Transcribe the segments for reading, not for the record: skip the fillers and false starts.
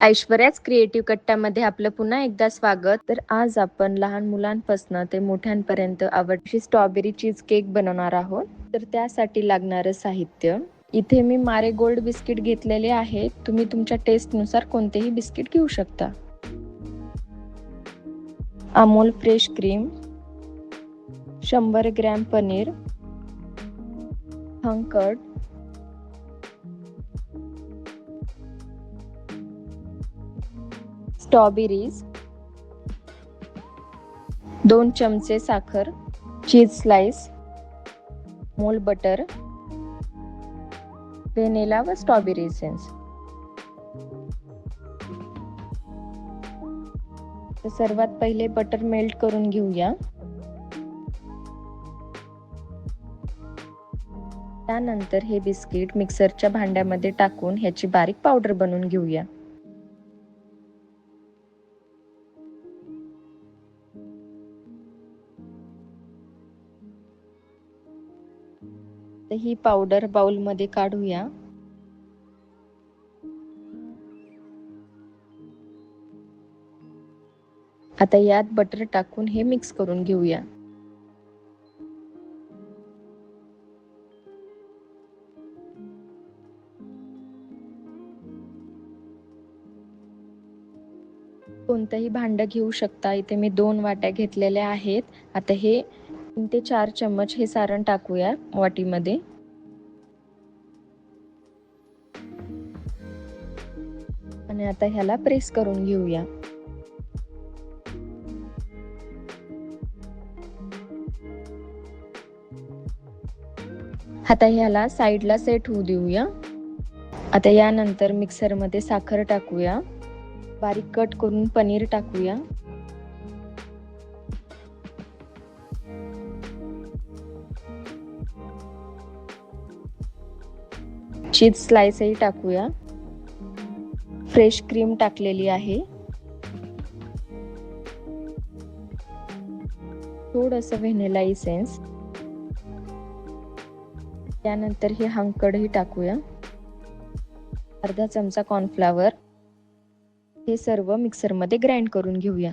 ऐश्वर्याच creative कट्ट्यामध्ये आपलं पुन्हा एकदा स्वागत. तर आज आपण लहान मुलांपासून ते मोठ्यांपर्यंत आवडती स्ट्रॉबेरी चीज केक बनवणार आहोत. तर त्यासाठी लागणारं साहित्य, इथे मी मारे गोल्ड बिस्किट घेतलेले आहे. तुम्ही तुमच्या टेस्टनुसार कोणतेही बिस्किट घेऊ शकता. Amul fresh cream, 100 gram paneer, हंकर्ड, strawberries, 2 चमचे साखर, cheese slice, Amul butter, vanilla व स्ट्रॉबेरी एसेन्स. तर सर्वात पहिले बटर मेल्ट करून घेऊया. त्यानंतर हे बिस्किट मिक्सरच्या भांड्यामध्ये टाकून ह्याची बारीक पावडर बनवून घेऊया. तर ही पावडर बाउलमध्ये काढूया. आता यात बटर टाकून हे मिक्स करून घेऊया. कोणतंही भांडं घेऊ शकता. इथे मी 2 वाट्या घेतलेल्या आहेत. आता हे 3 ते 4 चम्मच हे सारण टाकूया वाटीमध्ये. आणि आता ह्याला प्रेस करून घेऊया. आता ह्याला साईडला सेट होऊ देऊया. आता यानंतर मिक्सरमध्ये साखर टाकूया. बारीक कट करून पनीर टाकूया. चीज स्लाइसही टाकूया. फ्रेश क्रीम टाकलेली आहे. थोडंसं व्हॅनिला इसेन्स. त्यानंतर हे हंकर्डही टाकूया. अर्धा चमचा कॉर्नफ्लॉवर. हे सर्व मिक्सरमध्ये ग्राइंड करून घेऊया.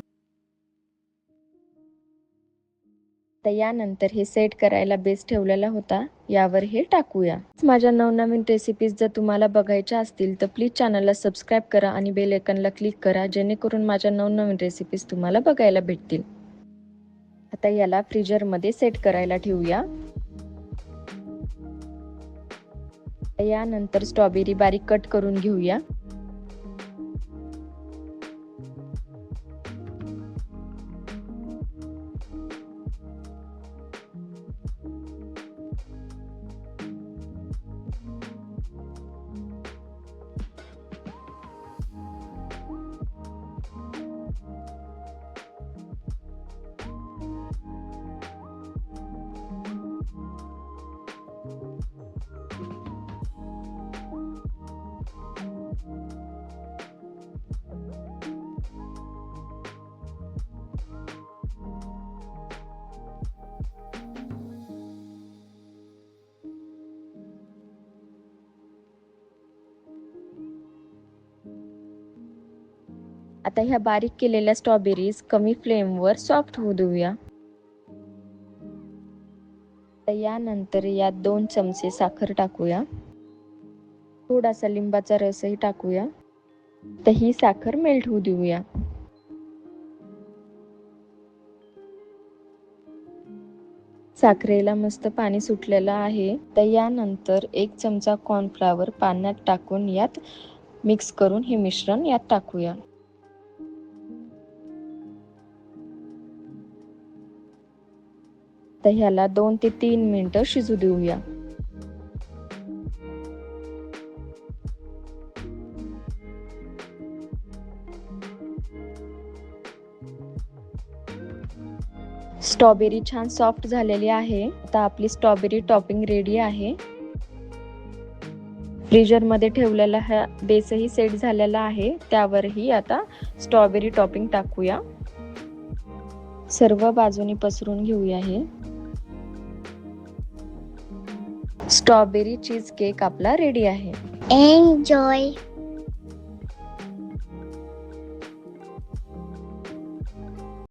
तर यानंतर हे सेट करायला बेस ठेवलेला होता, यावर हे टाकूया. माझ्या नवनवीन रेसिपीज जर तुम्हाला बघायच्या असतील तर प्लीज चॅनलला सबस्क्राईब करा आणि बेल आयकॉनला क्लिक करा, जेणेकरून माझ्या नवनवीन रेसिपीज तुम्हाला बघायला भेटतील. आता याला फ्रीजरमध्ये सेट करायला ठेवूया. यानंतर स्ट्रॉबेरी बारीक कट करून घेऊया. आता ह्या बारीक केलेल्या स्ट्रॉबेरीज कमी फ्लेमवर सॉफ्ट होऊ देऊया. यानंतर यात 2 चमचे साखर टाकूया. थोडासा लिंबाचा रसही टाकूया. तर ही साखर मेल्ट होऊ देऊया. साखरेला मस्त पाणी सुटलेलं आहे. तर यानंतर 1 चमचा कॉर्नफ्लॉवर पाण्यात टाकून यात मिक्स करून हे मिश्रण यात टाकूया. तर ह्याला 2 ते 3 मिनिटं शिजू देऊया. स्ट्रॉबेरी छान सॉफ्ट झालेली आहे. आता आपली स्ट्रॉबेरी टॉपिंग रेडी आहे. फ्रीजरमध्ये ठेवलेला हा बेसही सेट झालेला आहे. त्यावरही आता स्ट्रॉबेरी टॉपिंग टाकूया. सर्व बाजूनी पसरून घेऊया. हे स्ट्रॉबेरी चीज केक आपला रेडी आहे. एन्जॉय.